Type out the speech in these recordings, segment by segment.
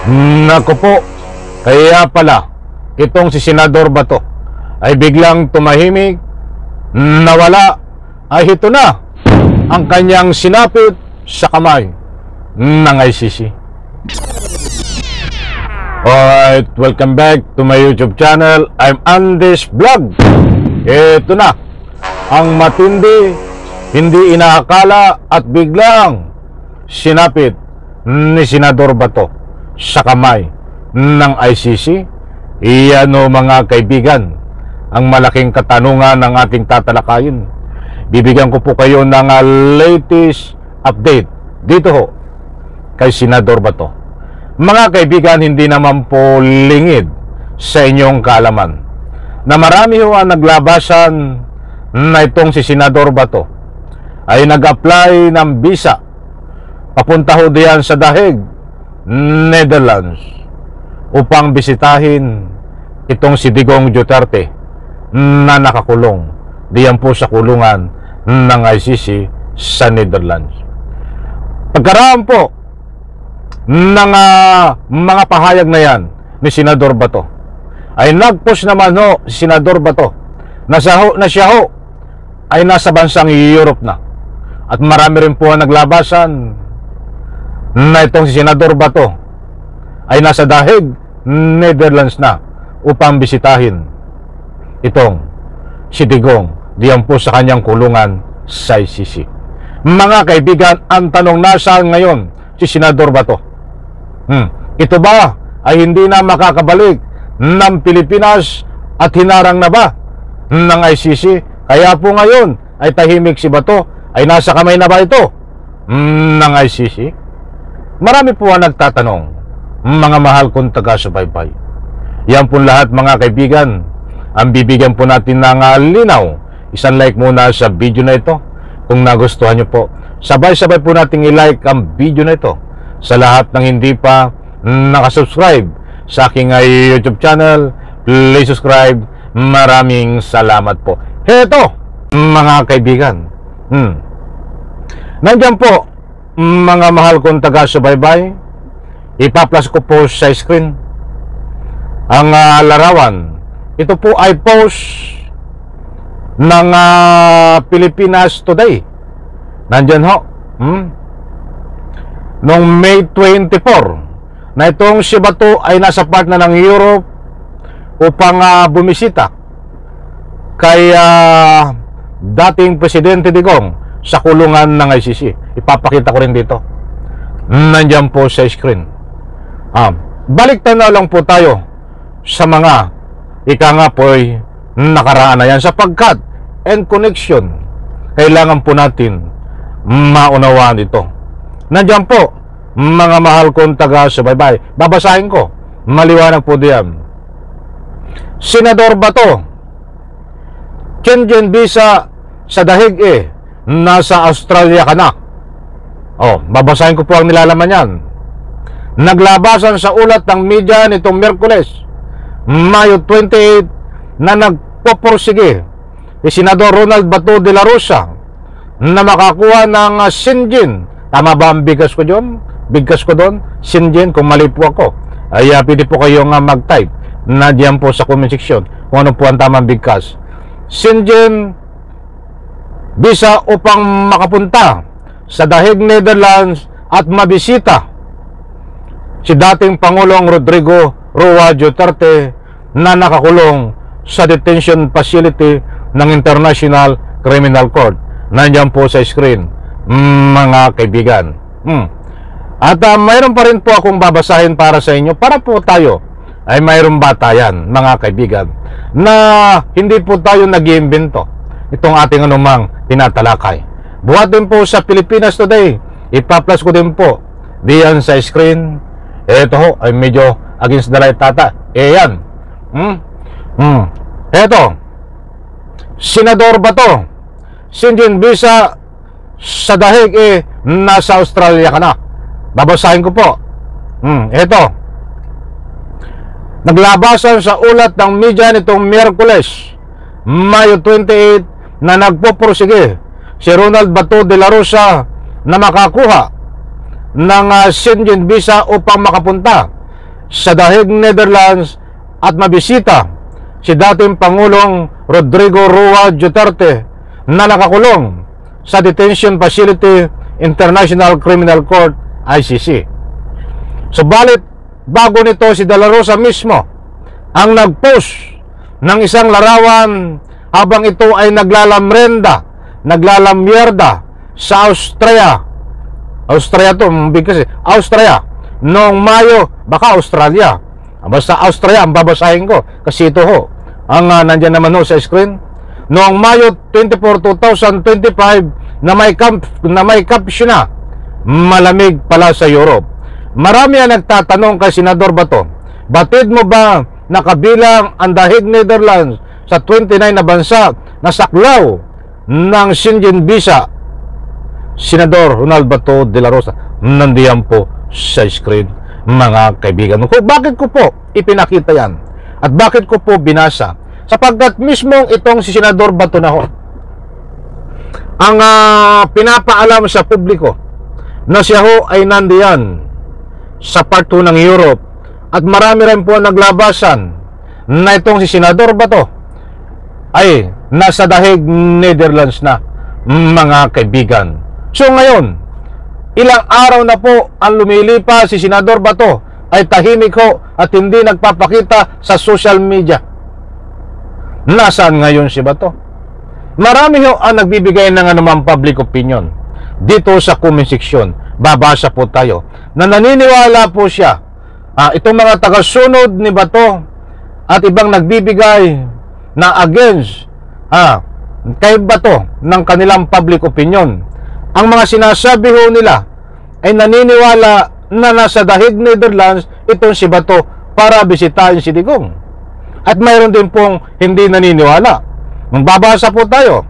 Naku po, kaya pala itong si Senador Bato ay biglang tumahimik, nawala, ay ito na ang kanyang sinapit sa kamay ng ICC. Alright, welcome back to my YouTube channel. I'm Andes Vlog. Ito na ang matindi, hindi inaakala at biglang sinapit ni Senador Bato sa kamay ng ICC. Iyan o mga kaibigan, ang malaking katanungan ng ating tatalakayin. Bibigyan ko po kayo ng latest update dito ho kay Senador Bato. Mga kaibigan, hindi naman po lingid sa inyong kaalaman na marami ho ang naglabasan na itong si Senador Bato ay nag-apply ng visa papunta ho diyan sa Dahig, Netherlands, upang bisitahin itong si Digong Duterte na nakakulong diyan po sa kulungan ng ICC sa Netherlands. Pagkaraan po ng mga pahayag na yan ni Senador Bato, ay nag-post naman ho si Senador Bato na siya ho ay nasa bansang Europe na, at marami rin po ang naglabasan na itong si Senador Bato ay nasa Dahig, Netherlands na upang bisitahin itong si Digong diyan po sa kanyang kulungan sa ICC. Mga kaibigan, ang tanong, nasaan ngayon si Senador Bato? Ito ba ay hindi na makakabalik ng Pilipinas at hinarang na ba ng ICC? Kaya po ngayon ay tahimik si Bato, ay nasa kamay na ba ito ng ICC? Marami po ang nagtatanong, mga mahal kong taga-subaybay. Yan po lahat mga kaibigan, ang bibigyan po natin ng linaw. Isang like muna sa video na ito kung nagustuhan nyo po. Sabay-sabay po nating i-like ang video na ito. Sa lahat ng hindi pa nakasubscribe sa aking YouTube channel, please subscribe. Maraming salamat po. Heto mga kaibigan, nandiyan po mga mahal kong taga-subaybay, ipaplas ko po sa screen ang larawan. Ito po ay post ng Pilipinas Today. Nandyan ho, noong May 24, na itong si Bato ay nasa part na ng Europe upang bumisita kay dating Presidente Digong sa kulungan ng ICC. Ipapakita ko rin dito. Nandiyan po sa screen. Balik na lang po tayo sa mga ika nga po ay nakaraan na yan, sapagkat and connection, kailangan po natin maunawaan ito. Nandiyan po mga mahal kong taga-subaybay, babasahin ko, maliwanag po diyan. Senador Bato, Schengen visa sa Dahig nasa Australia ka na. Babasahin ko po ang nilalaman yan. Naglabasan sa ulat ng media nitong Miyerkules, Mayo 28, na nagpoporsige si Senador Ronald Bato de la Rosa na makakuha ng Schengen. Tama ba ang bigkas ko doon? Bigkas ko doon, Schengen. Kung mali po ako, ay pwede po kayong mag-type na diyan po sa comment section kung ano po ang tamang bigkas. Schengen visa upang makapunta sa Dahig, Netherlands at mabisita si dating Pangulong Rodrigo Roa Duterte na nakakulong sa detention facility ng International Criminal Court. Nandiyan po sa screen mga kaibigan. At mayroon pa rin po akong babasahin para sa inyo, para po tayo ay mayroong batayan mga kaibigan, na hindi po tayo nag-iimbento itong ating anumang tinatalakay. Buhatin po sa Pilipinas Today, ipaplas ko din po diyan sa screen. Ito ho ay medyo against the light tata. Yan. Ito, Senador Bato, Schengen visa sa Dahig nasa Australia ka na. Babasahin ko po. Ito, naglabasan sa ulat ng media nitong Miyerkules, Mayo 28, na nagpoporsige si Ronald Bato de la Rosa na makakuha ng Schengen visa upang makapunta sa dahig Netherlands at mabisita si dating Pangulong Rodrigo Roa Duterte na nakakulong sa Detention Facility International Criminal Court ICC. Subalit, bago nito si De La Rosa mismo ang nag-post ng isang larawan habang ito ay naglalamyerda sa Austria to, Austria noong Mayo, baka Australia, basta Austria ang babasahin ko kasi ito ho ang nandyan naman ho sa screen. Noong Mayo 24, 2025 na may caption na malamig pala sa Europe. Marami ang nagtatanong kay Senador Bato, batid mo ba nakabilang ang dahig Netherlands sa 29 na bansa na saklaw ng Schengen visa? Senador Ronald Bato de la Rosa, nandiyan po sa screen, mga kaibigan. Bakit ko po ipinakita yan? At bakit ko po binasa? Sapagkat mismo itong si Senador Bato na ho ang pinapaalam sa publiko na siya ho ay nandiyan sa part 2 ng Europe, at marami rin po naglabasan na itong si Senador Bato ay nasa dahig Netherlands na, mga kaibigan. So ngayon, ilang araw na po ang lumilipas, si Senador Bato ay tahimik ho at hindi nagpapakita sa social media. Nasaan ngayon si Bato? Marami ho ang nagbibigay ng anumang public opinion dito sa comment section. Babasa po tayo na naniniwala po siya, itong mga tagasunod ni Bato at ibang nagbibigay na against kay Bato ng kanilang public opinion. Ang mga sinasabi ho nila ay naniniwala na nasa dahig Netherlands itong si Bato para bisitahin si Digong. At mayroon din pong hindi naniniwala. Magbabasa po tayo.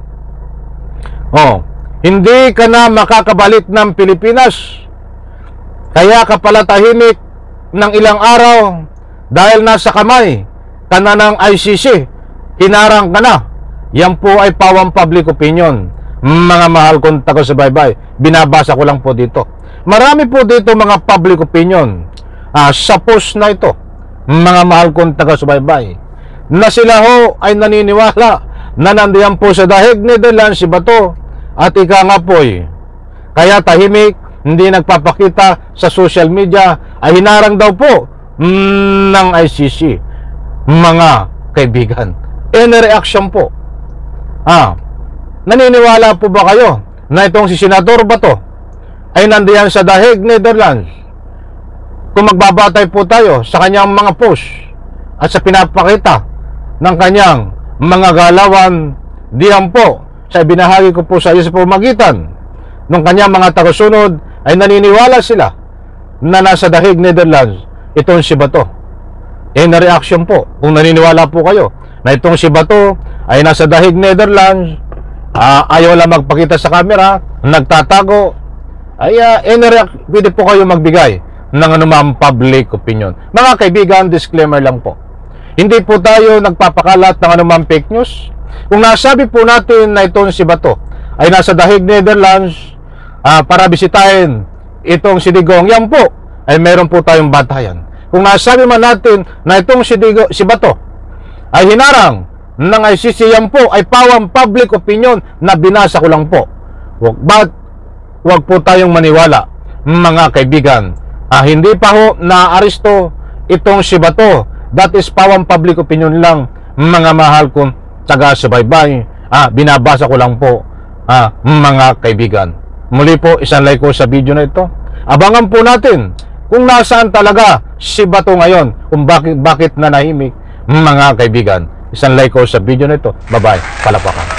Hindi ka na makakabalik ng Pilipinas, kaya ka pala tahimik ng ilang araw dahil nasa kamay ka na ng ICC, hinarang ka na. Yan po ay pawang public opinion, mga mahal kong taga-subaybay. Binabasa ko lang po dito. Marami po dito mga public opinion sa post na ito, mga mahal kong taga-subaybay, na sila ho ay naniniwala na nandiyan po sa dahig Netherlands si Bato at ika nga po kaya tahimik, hindi nagpapakita sa social media, ay hinarang daw po ng ICC, mga kaibigan. Any reaction po? Naniniwala po ba kayo na itong si Senador Bato ay nandiyan sa dahig Netherlands? Kung magbabatay po tayo sa kanyang mga post at sa pinapakita ng kanyang mga galawan diyan po sa binahagi ko po sa iyo sa pamamagitan ng kanyang mga tagasunod, ay naniniwala sila na nasa dahig Netherlands itong si Bato. Na reaction po, kung naniniwala po kayo na itong si Bato ay nasa dahig Netherlands, ayaw lang magpakita sa camera, nagtatago, ay pwede po kayo magbigay ng anumang public opinion. Mga kaibigan, disclaimer lang po, hindi po tayo nagpapakalat ng anumang fake news. Kung nasabi po natin na itong si Bato ay nasa dahig Netherlands para bisitahin itong si Digong, yan po ay meron po tayong batayan. Kung nasabi man natin na itong si Bato ay hinarang ng ICC, yan po ay pawang public opinion na binasa ko lang po. Wag po tayong maniwala, mga kaibigan. Hindi pa ho na-aresto itong si Bato. That is pawang public opinion lang, mga mahal kong taga-subaybay. Binabasa ko lang po, mga kaibigan. Muli po, isang like ko sa video na ito. Abangan po natin kung nasaan talaga si Bato ngayon, kung bakit nanahimik, mga kaibigan. Isang like ko sa video na ito. Bye-bye. Palapakan.